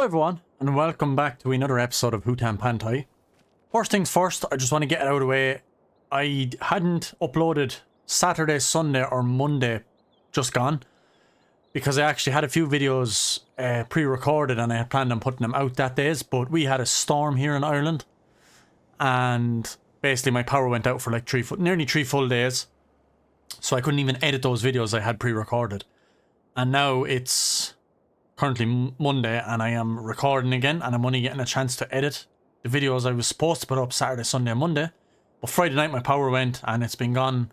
everyone, and welcome back to another episode of Hutan Pantai. First things first, I just want to get it out of the way. I hadn't uploaded Saturday, Sunday, or Monday just gone, because I actually had a few videos pre-recorded and I had planned on putting them out that days, but we had a storm here in Ireland, and basically my power went out for like nearly 3 full days, so I couldn't even edit those videos I had pre-recorded. And now it's currently Monday and I am recording again, and I'm only getting a chance to edit the videos I was supposed to put up Saturday, Sunday and Monday. But Friday night my power went and it's been gone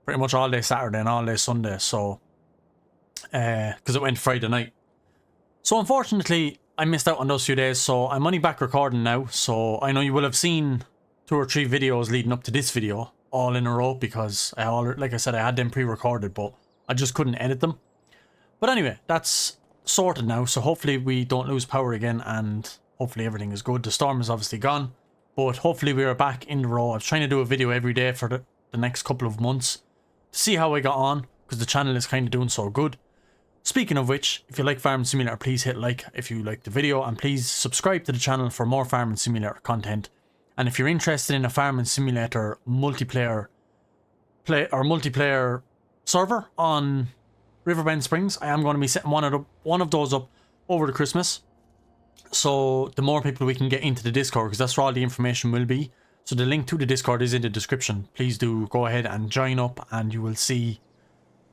pretty much all day Saturday and all day Sunday, so because it went Friday night. So unfortunately I missed out on those few days, so I'm only back recording now. So I know you will have seen 2 or 3 videos leading up to this video all in a row, because like I said, I had them pre-recorded but I just couldn't edit them. But anyway, that's sorted now, so hopefully we don't lose power again and hopefully everything is good. The storm is obviously gone, but hopefully we are back in the row. I was trying to do a video every day for the next couple of months to see how I got on, because the channel is kind of doing so good. Speaking of which, if you like Farming Simulator, please hit like if you like the video, and please subscribe to the channel for more Farming Simulator content. And if you're interested in a Farming Simulator multiplayer server on Riverbend Springs, I am going to be setting one of those up over the Christmas. So the more people we can get into the Discord, because that's where all the information will be. So the link to the Discord is in the description. Please do go ahead and join up, and you will see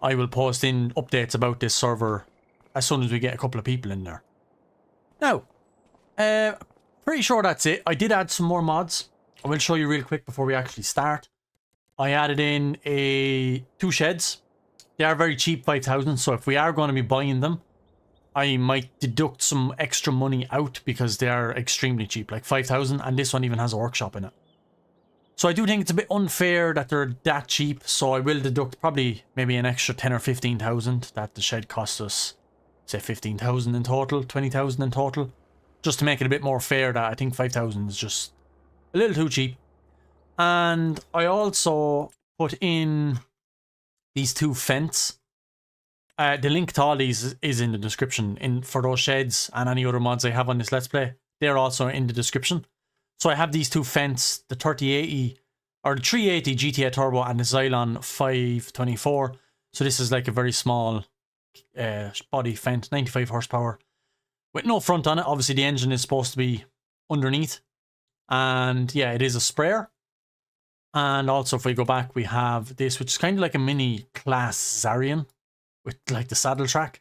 I will post in updates about this server as soon as we get a couple of people in there. Now, pretty sure that's it. I did add some more mods. I will show you real quick before we actually start. I added in 2 sheds. They are very cheap, 5,000, so if we are going to be buying them, I might deduct some extra money out because they are extremely cheap, like 5,000, and this one even has a workshop in it. So I do think it's a bit unfair that they're that cheap, so I will deduct probably maybe an extra 10 or 15,000 that the shed cost us, say 15,000 in total, 20,000 in total, just to make it a bit more fair. That I think 5,000 is just a little too cheap. And I also put in these 2 Fendts. The link to all these is in the description for those sheds, and any other mods I have on this Let's Play, they're also in the description. So I have these 2 Fendts, the 3080 or the 380 GTA Turbo and the Xylon 524. So this is like a very small body Fendt, 95 horsepower with no front on it. Obviously the engine is supposed to be underneath, and yeah, it is a sprayer. And also if we go back, we have this, which is kind of like a mini class Zarian with like the saddle track.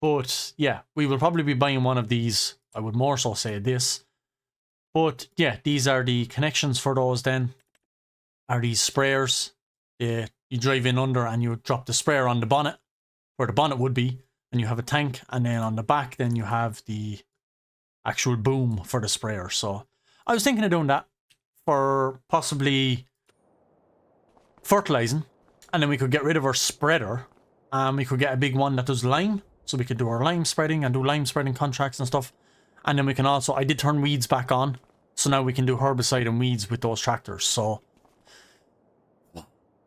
But yeah, we will probably be buying one of these. I would more so say this. But yeah, these are the connections for those then. Are these sprayers. You drive in under and you drop the sprayer on the bonnet, where the bonnet would be, and you have a tank, and then on the back then you have the actual boom for the sprayer. So I was thinking of doing that for possibly fertilizing, and then we could get rid of our spreader, and we could get a big one that does lime, so we could do our lime spreading and do lime spreading contracts and stuff. And then we can also, I did turn weeds back on, so now we can do herbicide and weeds with those tractors. So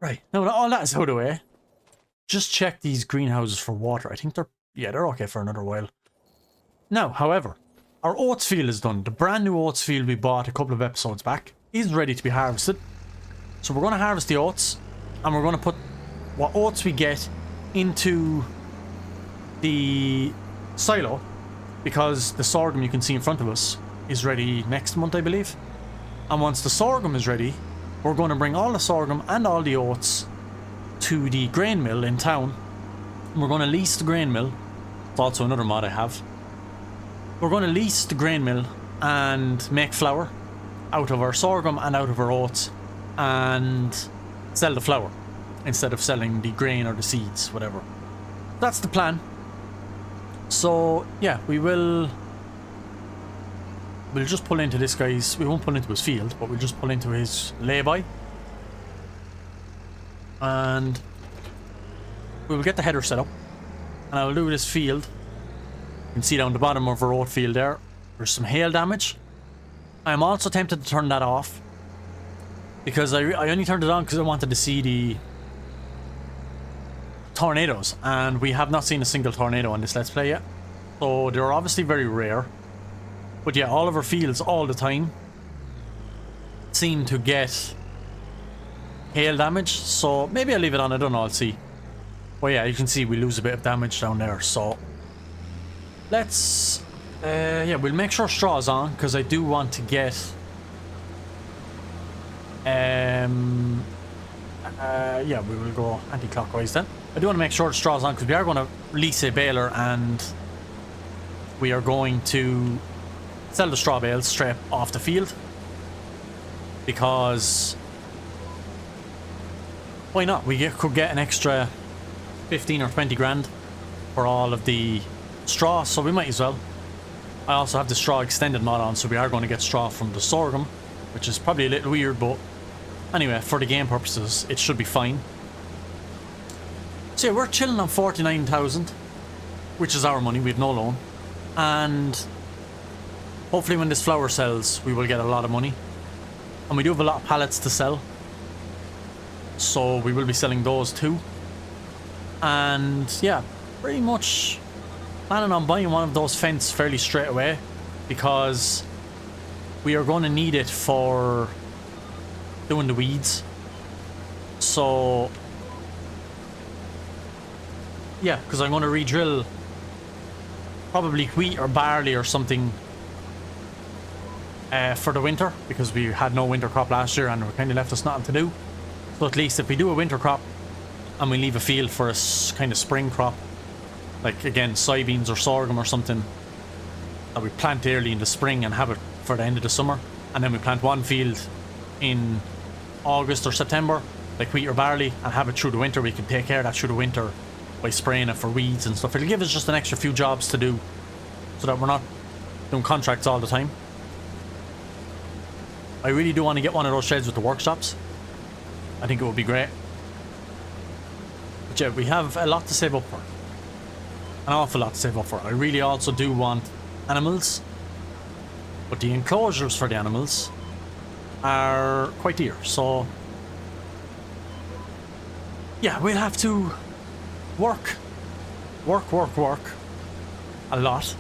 right, now that all that is out of the way, just check these greenhouses for water. I think they're okay for another while. Now, however, our oats field is done. The brand new oats field we bought a couple of episodes back is ready to be harvested. So we're going to harvest the oats, and we're going to put what oats we get into the silo, because the sorghum you can see in front of us is ready next month, I believe. And once the sorghum is ready, we're going to bring all the sorghum and all the oats to the grain mill in town. We're going to lease the grain mill. It's also another mod I have. We're going to lease the grain mill and make flour out of our sorghum and out of our oats, and sell the flour instead of selling the grain or the seeds, whatever. That's the plan. So yeah, we'll just pull into this guy's, we won't pull into his field, but we'll just pull into his lay-by, and we will get the header set up, and I will do this field. You can see down the bottom of our oat field there's some hail damage. I'm also tempted to turn that off, because I only turned it on because I wanted to see the tornadoes, and we have not seen a single tornado on this Let's Play yet. So they're obviously very rare. But yeah, all of our fields all the time seem to get hail damage, so maybe I'll leave it on, I don't know, I'll see. Well, yeah, you can see we lose a bit of damage down there, so let's yeah, we'll make sure straw's on, because I do want to get yeah, we will go anti-clockwise then. I do want to make sure the straw's on, because we are going to release a baler, and we are going to sell the straw bales straight off the field, because why not? We could get an extra 15 or 20 grand for all of the straw, so we might as well. I also have the straw extended mod on, so we are going to get straw from the sorghum, which is probably a little weird, but anyway, for the game purposes, it should be fine. So yeah, we're chilling on 49,000, which is our money, we have no loan, and hopefully when this flower sells, we will get a lot of money. And we do have a lot of pallets to sell, so we will be selling those too. And yeah, pretty much planning on buying one of those Fendts fairly straight away, because we are going to need it for doing the weeds. So yeah, because I'm going to re-drill probably wheat or barley or something for the winter, because we had no winter crop last year and we kind of left us nothing to do. So at least if we do a winter crop and we leave a field for a kind of spring crop, like again soybeans or sorghum or something, that we plant early in the spring and have it for the end of the summer, and then we plant one field in August or September, like wheat or barley, and have it through the winter. We can take care of that through the winter by spraying it for weeds and stuff. It'll give us just an extra few jobs to do, so that we're not doing contracts all the time. I really do want to get one of those sheds with the workshops. I think it would be great. But yeah, we have a lot to save up for. An awful lot to save up for. I really also do want animals, but the enclosures for the animals are quite dear, so yeah, we'll have to work a lot.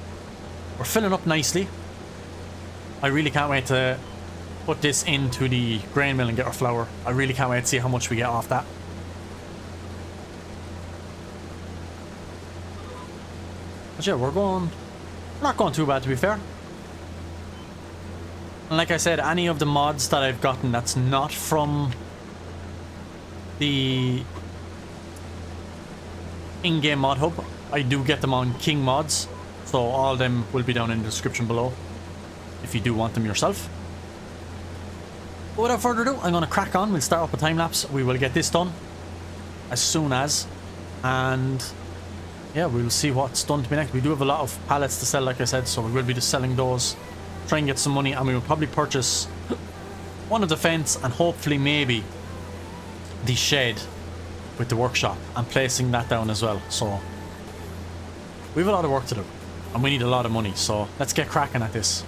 We're filling up nicely. I really can't wait to put this into the grain mill and get our flour. I really can't wait to see how much we get off that. But yeah, we're not going too bad, to be fair. And like I said, any of the mods that I've gotten that's not from the in-game mod hub, I do get them on King mods, so all of them will be down in the description below if you do want them yourself. But without further ado, I'm going to crack on. We'll start up a time lapse. We will get this done as soon as, and yeah, we'll see what's done to me next. We do have a lot of pallets to sell, like I said, so we will be just selling those, try and get some money, and we will probably purchase one of the Fendts and hopefully maybe the shed with the workshop and placing that down as well. So we have a lot of work to do and we need a lot of money, so let's get cracking at this.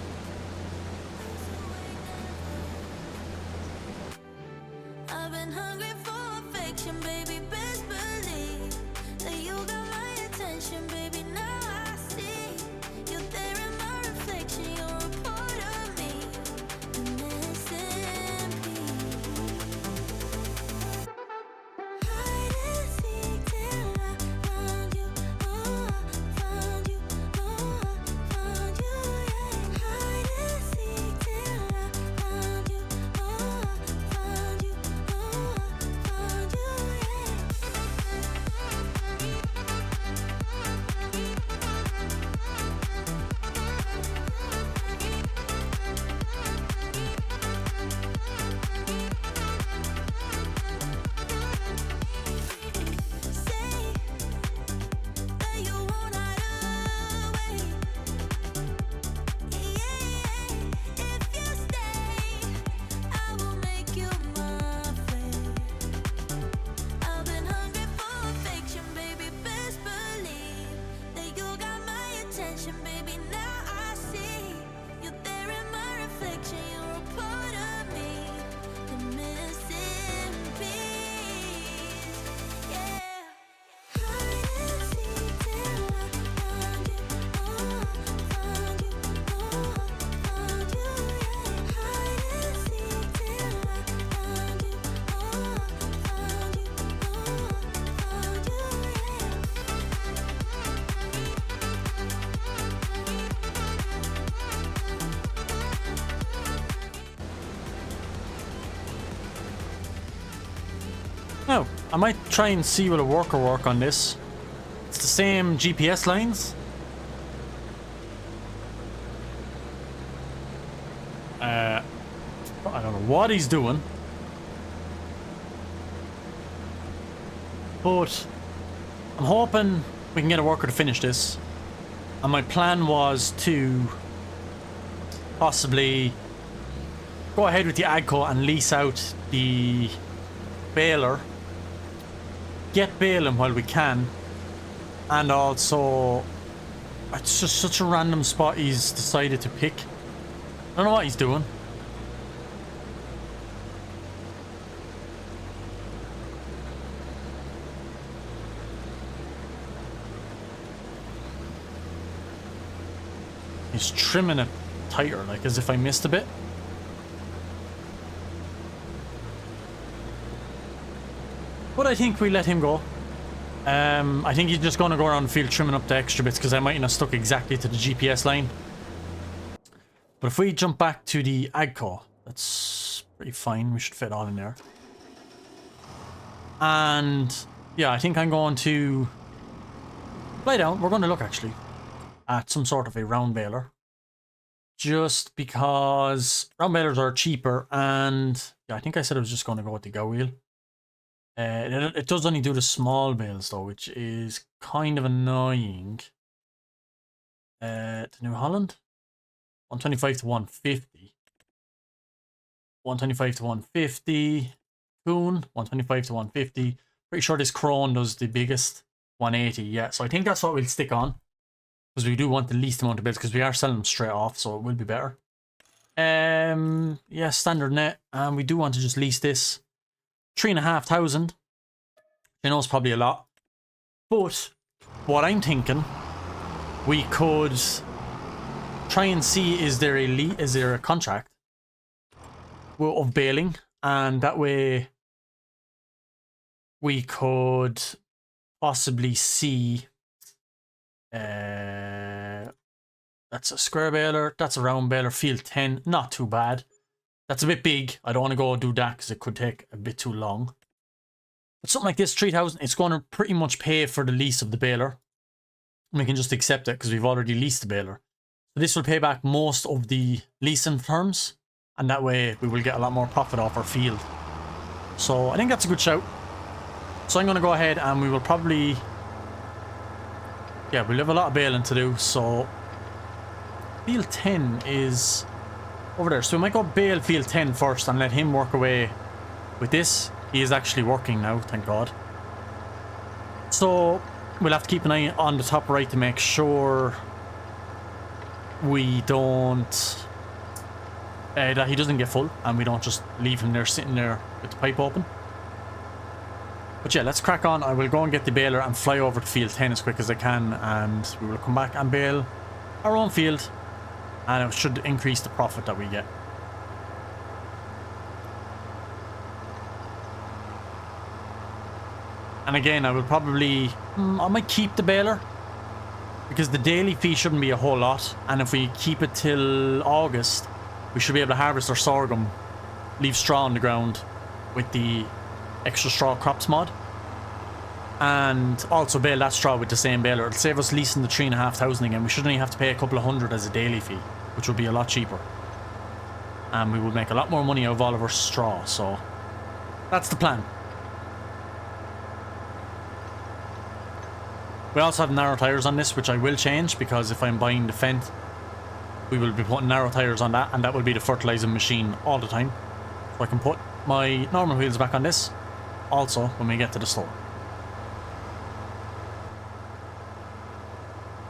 I might try and see will a worker work on this. It's the same GPS lines. I don't know what he's doing. But I'm hoping we can get a worker to finish this. And my plan was to possibly go ahead with the AGCO and lease out the baler. Get baling while we can. And also, it's just such a random spot he's decided to pick. I don't know what he's doing. He's trimming it tighter, like as if I missed a bit. But I think we let him go. I think he's just going to go around the field trimming up the extra bits because I might not stuck exactly to the GPS line. But if we jump back to the AGCO, that's pretty fine. We should fit all in there. And yeah, I think I'm going to fly down. We're going to look actually at some sort of a round baler. Just because round balers are cheaper, and yeah, I think I said I was just going to go with the go wheel. It does only do the small bales though, which is kind of annoying. To New Holland, 125 to 150. 125 to 150. Hutan, 125 to 150. Pretty sure this Crone does the biggest, 180. Yeah, so I think that's what we'll stick on. Because we do want the least amount of bits, because we are selling them straight off, so it will be better. Yeah, standard net. And we do want to just lease this. 3,500. I know it's probably a lot. But what I'm thinking, we could try and see is there a contract of baling, and that way we could possibly see. That's a square baler, that's a round baler, field 10, not too bad. That's a bit big. I don't want to go do that because it could take a bit too long. But something like this, 3,000, it's going to pretty much pay for the lease of the baler. And we can just accept it because we've already leased the baler. So this will pay back most of the leasing terms, and that way we will get a lot more profit off our field. So I think that's a good shout. So I'm going to go ahead and we will probably... Yeah, we'll have a lot of baling to do, so... Field 10 is over there. So we might go bale field 10 first and let him work away with this. He is actually working now, thank God. So we'll have to keep an eye on the top right to make sure we don't... that he doesn't get full and we don't just leave him there sitting there with the pipe open. But yeah, let's crack on. I will go and get the baler and fly over to field 10 as quick as I can, and we will come back and bale our own field, and it should increase the profit that we get. And again, I will probably... I might keep the baler, because the daily fee shouldn't be a whole lot, and if we keep it till August, we should be able to harvest our sorghum, leave straw on the ground with the extra straw crops mod, and also bale that straw with the same baler. It'll save us leasing the 3,500 again. We should only have to pay a couple of hundred as a daily fee, which will be a lot cheaper, and we will make a lot more money out of all of our straw. So that's the plan. We also have narrow tires on this, which I will change, because if I'm buying the Fendt, we will be putting narrow tires on that, and that will be the fertilizing machine all the time. So I can put my normal wheels back on this also when we get to the store.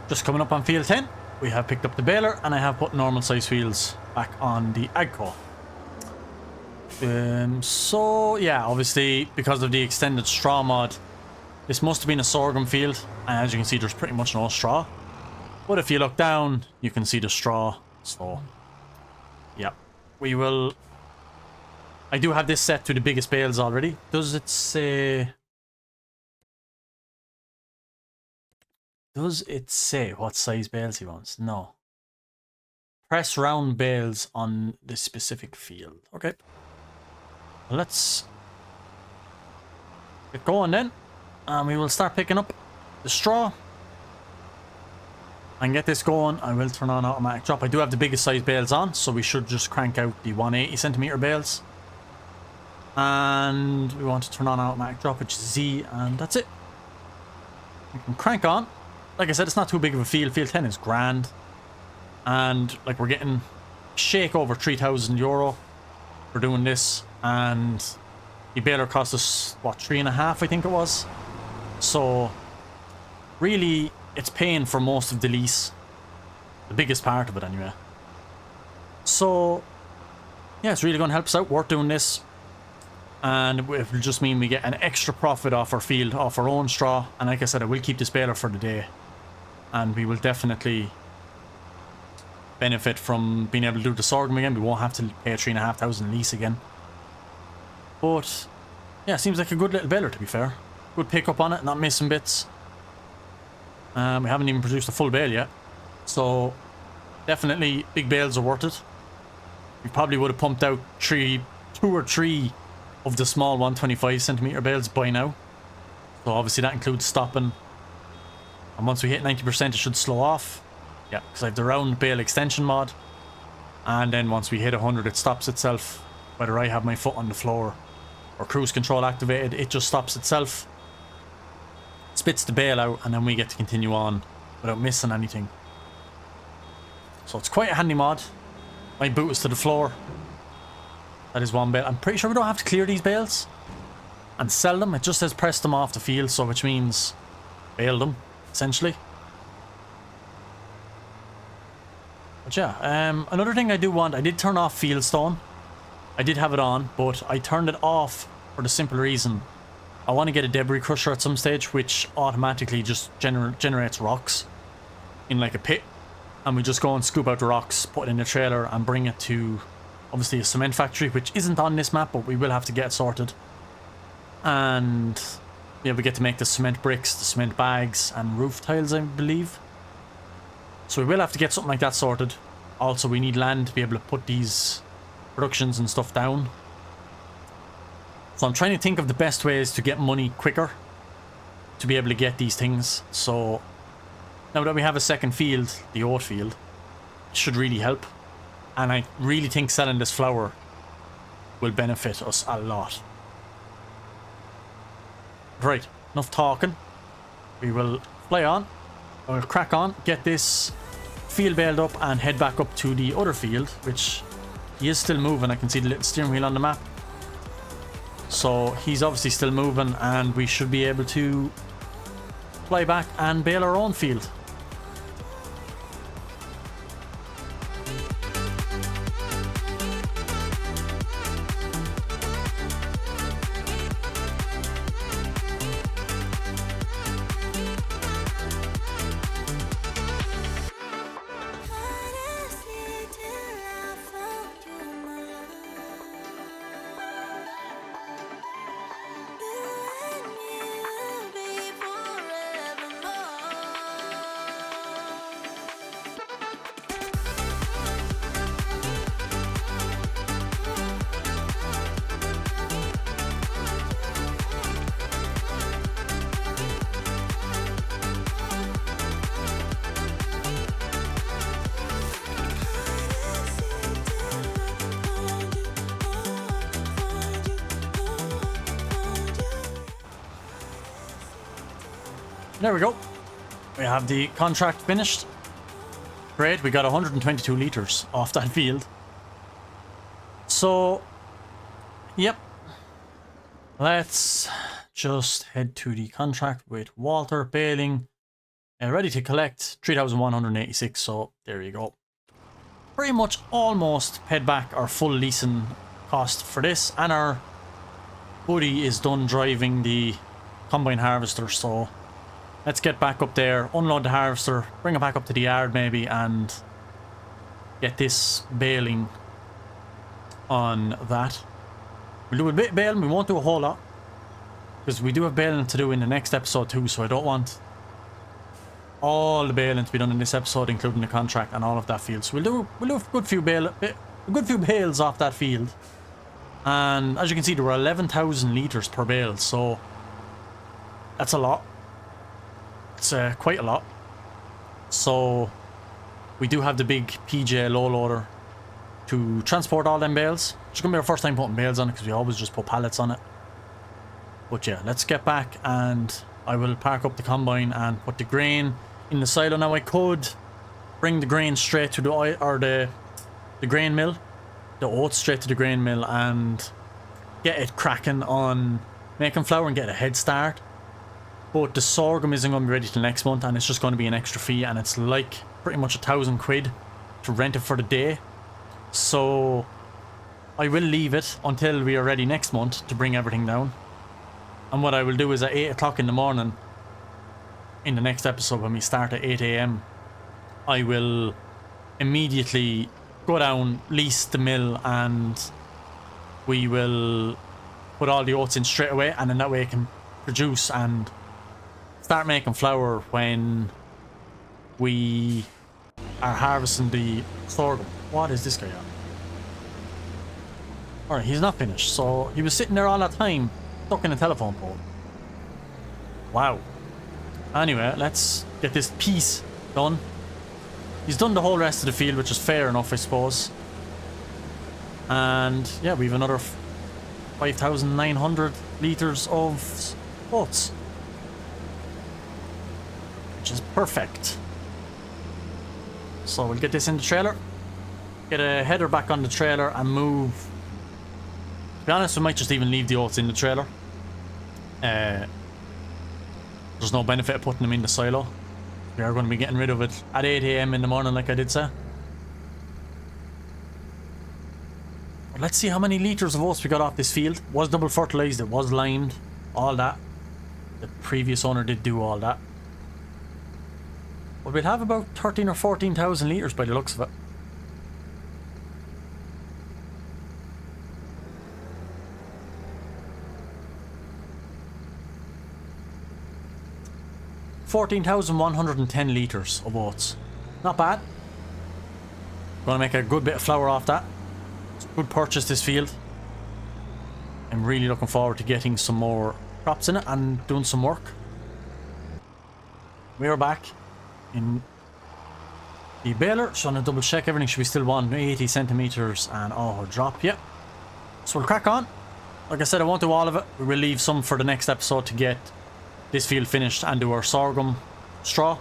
Just coming up on field 10, we have picked up the baler, and I have put normal size wheels back on the AGCO. So yeah, obviously because of the extended straw mod, this must have been a sorghum field, and as you can see there's pretty much no straw. But if you look down, you can see the straw. So yeah, we will... I do have this set to the biggest bales already. Does it say... Does it say what size bales he wants? No. Press round bales on this specific field. Okay. Let's get going then. And we will start picking up the straw. And get this going. I will turn on automatic drop. I do have the biggest size bales on, so we should just crank out the 180cm bales. And we want to turn on automatic drop, which is Z, and that's it. We can crank on. Like I said, it's not too big of a field. Field 10 is grand. And like we're getting shake over €3,000 for doing this. And the baler cost us, what, 3.5 I think it was. So really, it's paying for most of the lease. The biggest part of it anyway. So yeah, it's really going to help us out. Worth doing this. And it will just mean we get an extra profit off our field, off our own straw. And like I said, I will keep this baler for the day. And we will definitely benefit from being able to do the sorghum again. We won't have to pay a 3,500 lease again. But yeah, seems like a good little baler, to be fair. Good pickup on it, not missing bits. We haven't even produced a full bale yet. So definitely big bales are worth it. We probably would have pumped out 2 or 3 of the small 125cm bales by now. So obviously that includes stopping. And once we hit 90% it should slow off. Yeah, because I have the round bale extension mod. And then once we hit 100 it stops itself. Whether I have my foot on the floor or cruise control activated, it just stops itself. Spits the bale out, and then we get to continue on without missing anything. So it's quite a handy mod. My boot is to the floor. That is one bale. I'm pretty sure we don't have to clear these bales and sell them. It just says press them off the field, so which means bale them, essentially. But yeah, another thing I do want, I did turn off Fieldstone. I did have it on, but I turned it off for the simple reason I want to get a debris crusher at some stage, which automatically just generates rocks in like a pit. And we just go and scoop out the rocks, put it in the trailer, and bring it to obviously a cement factory, which isn't on this map, but we will have to get it sorted. And yeah, we get to make the cement bricks, the cement bags, and roof tiles, I believe. So we will have to get something like that sorted. Also, we need land to be able to put these productions and stuff down. So I'm trying to think of the best ways to get money quicker to be able to get these things. So now that we have a second field, the oat field, it should really help. And I really think selling this flour will benefit us a lot. Right, enough talking. We will fly on. We'll crack on, get this field baled up, and head back up to the other field, which he is still moving. I can see the little steering wheel on the map. So he's obviously still moving, and we should be able to fly back and bale our own field. There we go. We have the contract finished. Great, we got 122 litres off that field. So, yep. Let's just head to the contract with Walter baling. Ready to collect 3,186, so there you go. Pretty much almost paid back our full leasing cost for this, and our buddy is done driving the combine harvester, so let's get back up there, unload the harvester, bring it back up to the yard maybe, and get this baling on that. We'll do a bit of baling, we won't do a whole lot, because we do have baling to do in the next episode too, so I don't want all the baling to be done in this episode, including the contract and all of that field. So we'll do a good few bales off that field. And as you can see, there were 11,000 litres per bale, so That's a lot. It's quite a lot. So we do have the big PJ low loader to transport all them bales. It's gonna be our first time putting bales on it because we always just put pallets on it. But yeah, let's get back and I will park up the combine and put the grain in the silo. Now I could bring the grain straight to the grain mill, the oats straight to the grain mill and get it cracking on making flour and get a head start. But the sorghum isn't going to be ready till next month and it's just going to be an extra fee and it's like pretty much £1,000 to rent it for the day. So I will leave it until we are ready next month to bring everything down. And what I will do is at 8 o'clock in the morning, in the next episode when we start at 8 AM, I will immediately go down, lease the mill, and we will put all the oats in straight away, and then that way it can produce and start making flour when we are harvesting the sorghum. What is this guy on? Alright, he's not finished, so he was sitting there all that time, stuck in a telephone pole. Wow. Anyway, let's get this piece done. He's done the whole rest of the field, which is fair enough, I suppose. And yeah, we have another 5,900 litres of oats, which is perfect. So we'll get this in the trailer, get a header back on the trailer and move. To be honest, we might just even leave the oats in the trailer. There's no benefit of putting them in the silo. We are going to be getting rid of it at 8 AM in the morning, like I did say. But let's see how many litres of oats we got off this field. It was double fertilised, it was limed, all that. The previous owner did do all that. But we'll have about 13 or 14,000 litres by the looks of it. $14,110 litres of oats. Not bad. Gonna make a good bit of flour off that. It's a good purchase, this field. I'm really looking forward to getting some more crops in it and doing some work. We are back in the baler. Just want to double check everything should be still 180 centimeters and oh, drop. Yep. So we'll crack on. Like I said, I won't do all of it. We will leave some for the next episode to get this field finished and do our sorghum straw.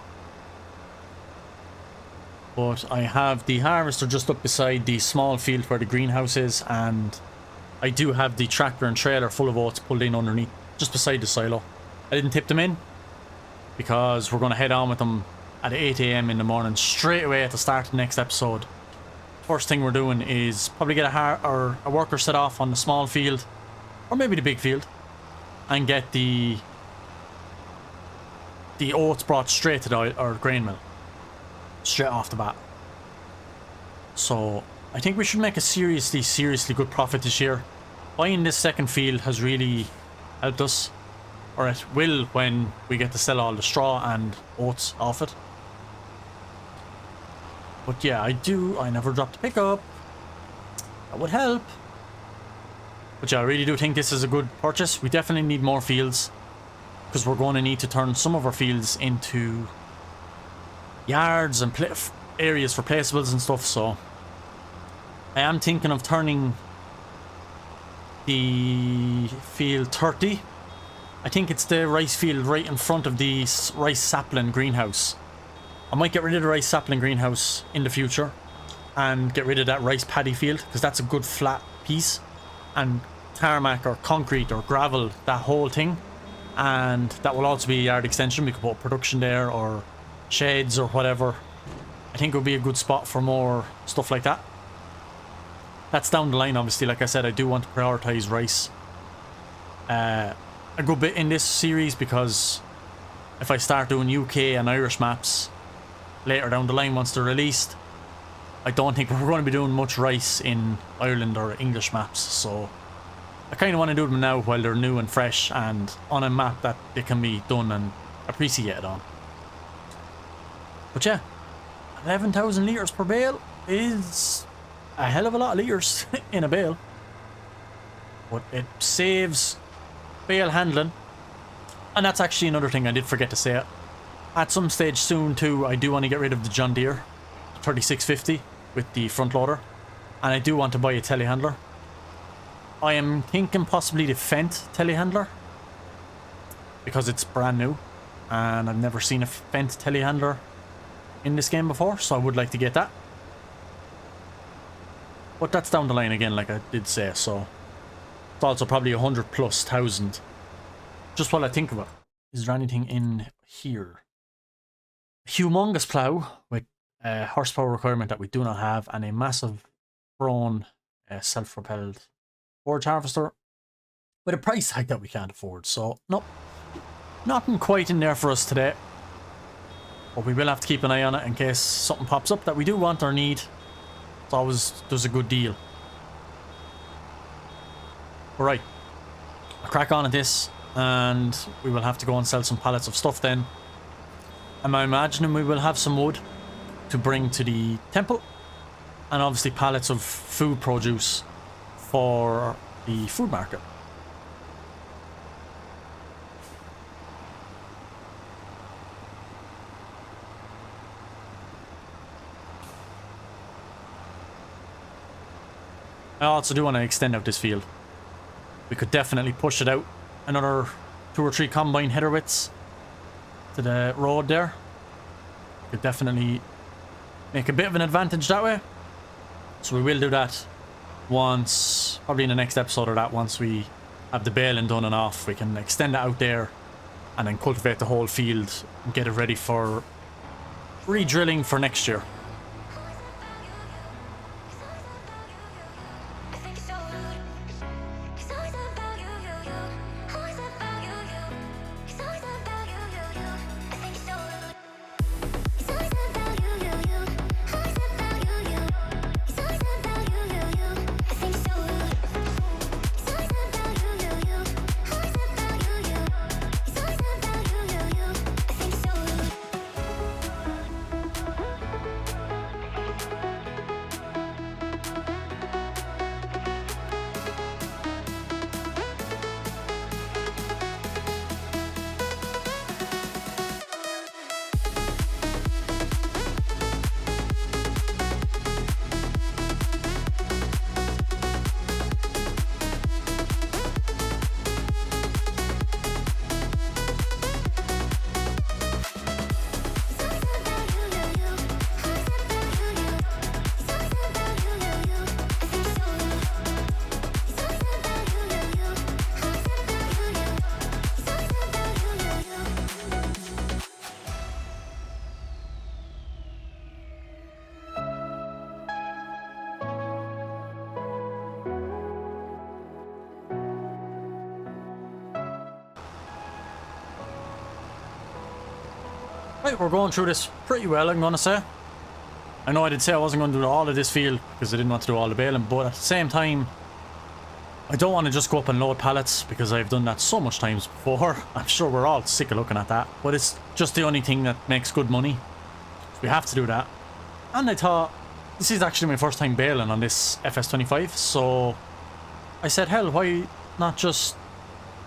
But I have the harvester just up beside the small field where the greenhouse is, and I do have the tractor and trailer full of oats pulled in underneath just beside the silo. I didn't tip them in because we're going to head on with them at 8 AM in the morning straight away at the start of the next episode. First thing we're doing is probably get a worker set off on the small field or maybe the big field and get the oats brought straight to our grain mill straight off the bat. So I think we should make a seriously good profit this year. Buying this second field has really helped us, or it will when we get to sell all the straw and oats off it. But yeah, I never dropped the pickup. That would help. But yeah, I really do think this is a good purchase. We definitely need more fields, because we're going to need to turn some of our fields into yards and areas for placeables and stuff. So I am thinking of turning the field 30. I think it's the rice field right in front of the rice sapling greenhouse. I might get rid of the rice sapling greenhouse in the future and get rid of that rice paddy field, because that's a good flat piece, and tarmac or concrete or gravel that whole thing. And that will also be a yard extension. We could put production there or sheds or whatever. I think it would be a good spot for more stuff like that. That's down the line, obviously. Like I said, I do want to prioritize rice a good bit in this series, because if I start doing UK and Irish maps later down the line once they're released, I don't think we're going to be doing much rice in Ireland or English maps. So I kind of want to do them now while they're new and fresh and on a map that they can be done and appreciated on. But yeah, 11,000 litres per bale is a hell of a lot of litres in a bale. But it saves bale handling And that's actually another thing I did forget to say. At some stage soon too, I do want to get rid of the John Deere 3650 with the front loader. And I do want to buy a telehandler. I am thinking possibly the Fendt telehandler, because it's brand new and I've never seen a Fendt telehandler in this game before, so I would like to get that. But that's down the line again, like I did say, so it's also probably 100,000+. Just while I think of it, is there anything in here? Humongous plow with a horsepower requirement that we do not have, and a massive Braun self-propelled forage harvester with a price tag that we can't afford. So nope, nothing quite in there for us today, but we will have to keep an eye on it in case something pops up that we do want or need. It's always does a good deal. Alright, I'll crack on at this, and we will have to go and sell some pallets of stuff then. I'm imagining we will have some wood to bring to the temple, and obviously pallets of food produce for the food market. I also do want to extend out this field. We could definitely push it out another 2 or 3 combine header widths to the road there. Could definitely make a bit of an advantage that way. So we will do that once, probably in the next episode or that, once we have the baling done and off. We can extend it out there and then cultivate the whole field and get it ready for re-drilling for next year. Right, we're going through this pretty well, I'm gonna say. I know I did say I wasn't going to do all of this field because I didn't want to do all the baling, but at the same time, I don't want to just go up and load pallets because I've done that so much times before. I'm sure we're all sick of looking at that, but it's just the only thing that makes good money. So we have to do that. And I thought, this is actually my first time baling on this FS25, so I said, hell, why not just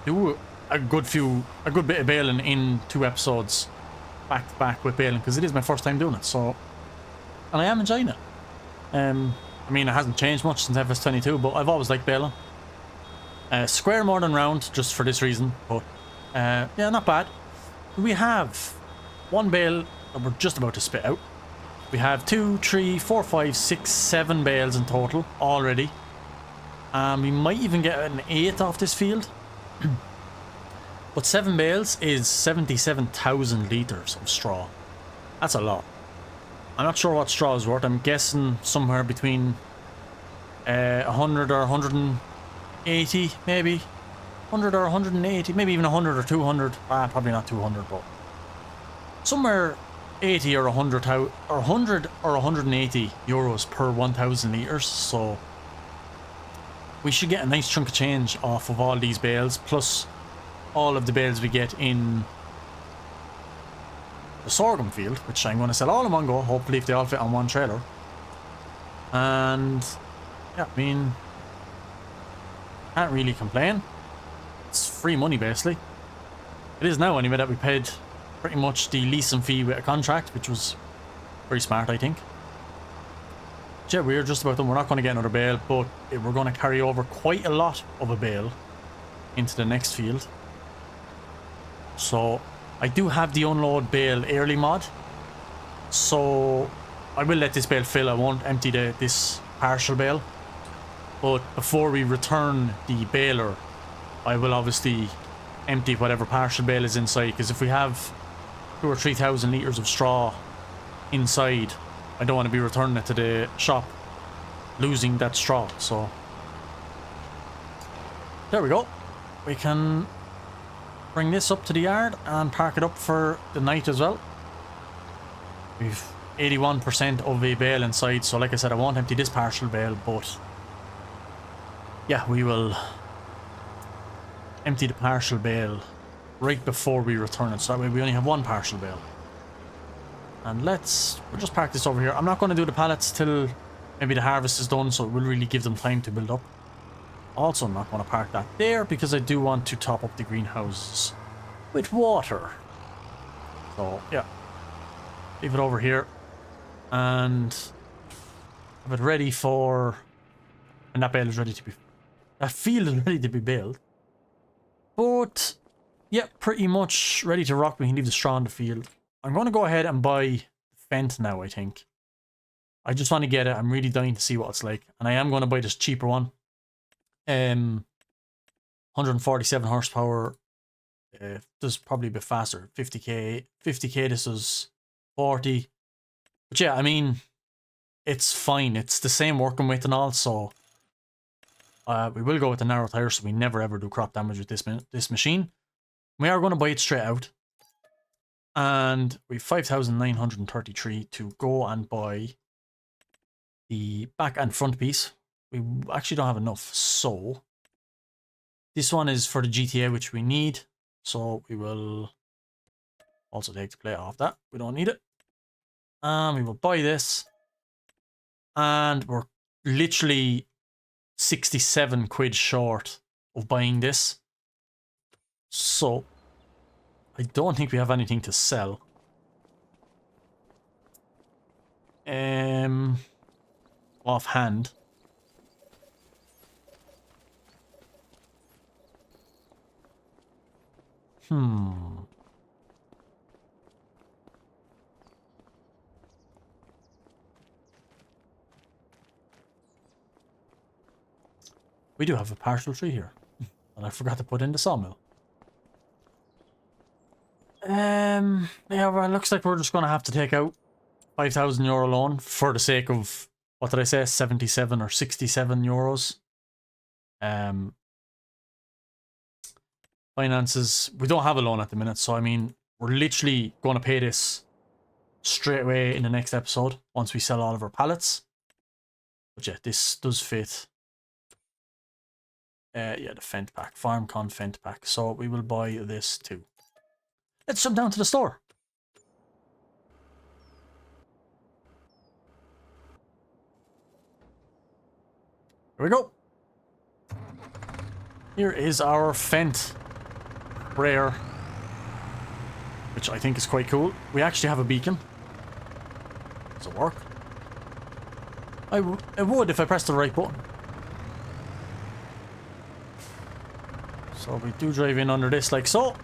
do a good bit of baling in 2 episodes back to back with baling, because it is my first time doing it, so, and I am enjoying it. I mean, it hasn't changed much since FS22, but I've always liked baling. Square more than round, just for this reason, but yeah, not bad. We have 1 bale that we're just about to spit out. We have 2, 3, 4, 5, 6, 7 bales in total already. We might even get an 8 off this field. But 7 bales is 77,000 litres of straw. That's a lot. I'm not sure what straw is worth. I'm guessing somewhere between 100 or 180, maybe. 100 or 180, maybe even 100 or 200. Probably not 200, but somewhere 80 or 100 or 180 euros per 1,000 litres. So we should get a nice chunk of change off of all these bales, plus all of the bales we get in the sorghum field, which I'm going to sell all in one go, hopefully if they all fit on one trailer. And yeah, I mean, can't really complain. It's free money basically. It is now anyway that we paid pretty much the leasing fee with a contract, which was very smart, I think. But yeah, we're just about done. We're not going to get another bale, but we're going to carry over quite a lot of a bale into the next field. So I do have the unload bale early mod, so I will let this bale fill. I won't empty this partial bale, but before we return the baler, I will obviously empty whatever partial bale is inside, because if we have 2,000 or 3,000 litres of straw inside, I don't want to be returning it to the shop losing that straw. So there we go. We can bring this up to the yard and park it up for the night as well. We've 81% of a bale inside, so like I said, I won't empty this partial bale, but yeah, we will empty the partial bale right before we return it, so that way we only have one partial bale. And we'll just park this over here. I'm not going to do the pallets till maybe the harvest is done, so it will really give them time to build up. Also, I'm not going to park that there because I do want to top up the greenhouses with water. So yeah, leave it over here and have it ready for, and that bale is ready to be, that field is ready to be baled. But yeah, pretty much ready to rock. We can leave the straw in the field. I'm going to go ahead and buy Fendt now, I think. I just want to get it. I'm really dying to see what it's like. And I am going to buy this cheaper one. 147 horsepower. Does probably a bit faster. 50k. 50k, this is 40. But yeah, I mean, it's fine. It's the same working with and all, so we will go with the narrow tire, so we never ever do crop damage with this machine. We are going to buy it straight out. And we have 5,933 to go and buy the back and front piece. We actually don't have enough, so this one is for the GTA, which we need. So we will also take the plate off that. We don't need it. And we will buy this. And we're literally 67 quid short of buying this. So I don't think we have anything to sell. Offhand. We do have a partial tree here. And I forgot to put in the sawmill. Yeah, well, it looks like we're just going to have to take out €5,000 loan for the sake of, what did I say, 77 or 67 euros. Finances, we don't have a loan at the minute, so I mean, we're literally going to pay this straight away in the next episode once we sell all of our pallets. But yeah, this does fit. Yeah, the Fendt pack, FarmCon Fendt pack. So we will buy this too. Let's jump down to the store. Here we go. Here is our Fendt sprayer, which I think is quite cool. We actually have a beacon. Does it work? It would if I pressed the right button. So we do drive in under this like so.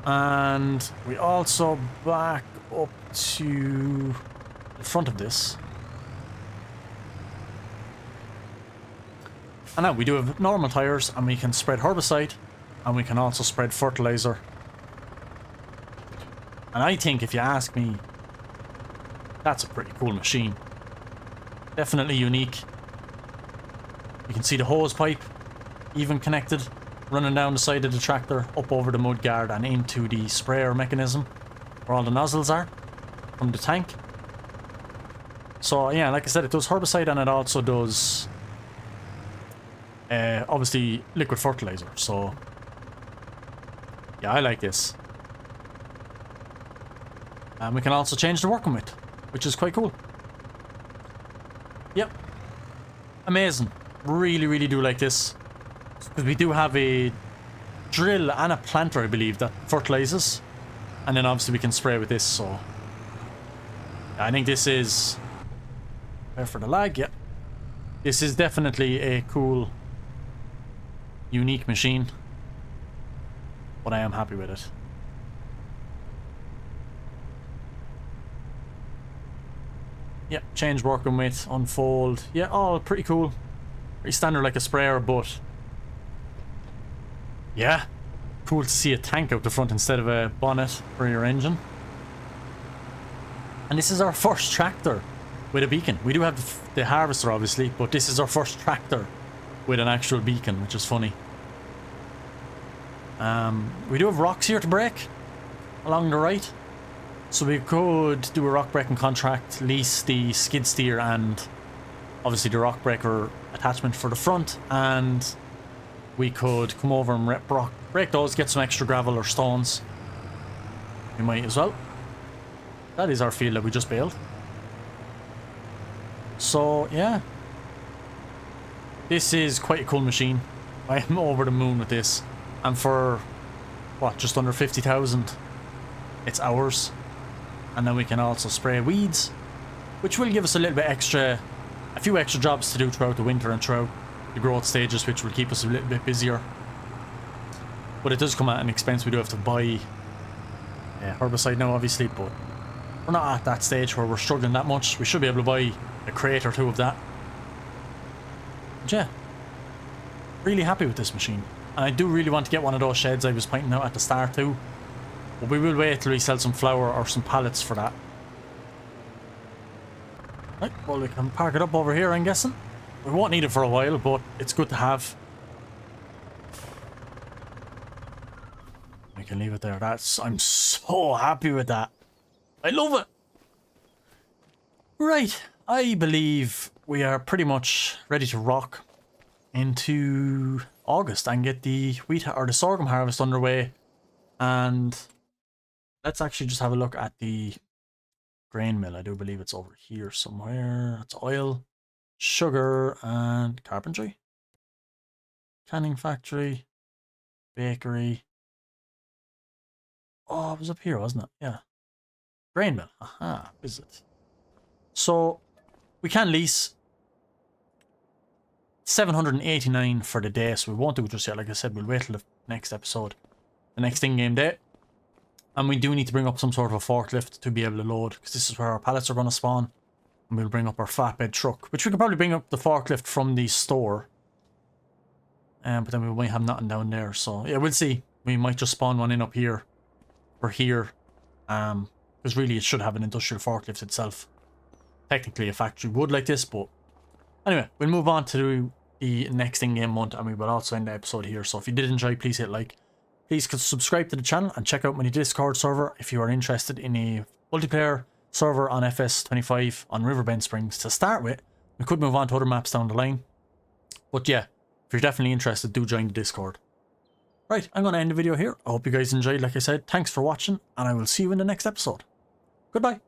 And we also back up to the front of this. And now we do have normal tires, and we can spread herbicide, and we can also spread fertilizer. And I think, if you ask me, that's a pretty cool machine. Definitely unique. You can see the hose pipe, even connected, running down the side of the tractor, up over the mudguard and into the sprayer mechanism, where all the nozzles are, from the tank. So yeah, like I said, it does herbicide, and it also does obviously liquid fertilizer. So yeah, I like this. And we can also change the working with, which is quite cool. Yep, amazing. Really do like this, because we do have a drill and a planter, I believe, that fertilizes. And then obviously we can spray with this, so... I think this is... There for the lag, yeah. This is definitely a cool, unique machine. But I am happy with it. Yeah, change working with, unfold. Yeah, all pretty cool. Pretty standard like a sprayer, but... Yeah. Cool to see a tank out the front instead of a bonnet for your engine. And this is our first tractor with a beacon. We do have the harvester obviously, but this is our first tractor with an actual beacon, which is funny. We do have rocks here to break along the right. So we could do a rock breaking contract, lease the skid steer and obviously the rock breaker attachment for the front, and we could come over and break those, get some extra gravel or stones. We might as well. That is our field that we just bailed. So yeah, this is quite a cool machine. I am over the moon with this, and for what, just under 50,000, it's ours. And then we can also spray weeds, which will give us a little bit extra, a few extra jobs to do throughout the winter and throughout the growth stages, which will keep us a little bit busier. But it does come at an expense. We do have to buy herbicide now obviously, but we're not at that stage where we're struggling that much. We should be able to buy a crate or two of that. But yeah, really happy with this machine. And I do really want to get one of those sheds I was pointing out at the start too. But we will wait till we sell some flour or some pallets for that. Right, well we can park it up over here, I'm guessing. We won't need it for a while, but it's good to have. We can leave it there. I'm so happy with that. I love it. Right, I believe we are pretty much ready to rock into August and get the wheat or the sorghum harvest underway. And let's actually just have a look at the grain mill. I do believe it's over here somewhere. It's oil, sugar, and carpentry. Canning factory, bakery. Oh, it was up here, wasn't it? Yeah. Grain mill. Aha, visit. So we can lease 789 for the day, so we won't do it just yet. Like I said, we'll wait till the next episode, the next in-game day. And we do need to bring up some sort of a forklift to be able to load, because this is where our pallets are going to spawn. And we'll bring up our flatbed truck, which we can probably bring up the forklift from the store. But then we might have nothing down there. So yeah, we'll see. We might just spawn one in up here or here. Because really it should have an industrial forklift itself. Technically a factory would like this, but anyway, we'll move on to the next in-game month, and we will also end the episode here. So if you did enjoy, please hit like. Please subscribe to the channel and check out my Discord server if you are interested in a multiplayer server on FS25 on Riverbend Springs to start with. We could move on to other maps down the line. But yeah, if you're definitely interested, do join the Discord. Right, I'm going to end the video here. I hope you guys enjoyed, like I said. Thanks for watching, and I will see you in the next episode. Goodbye.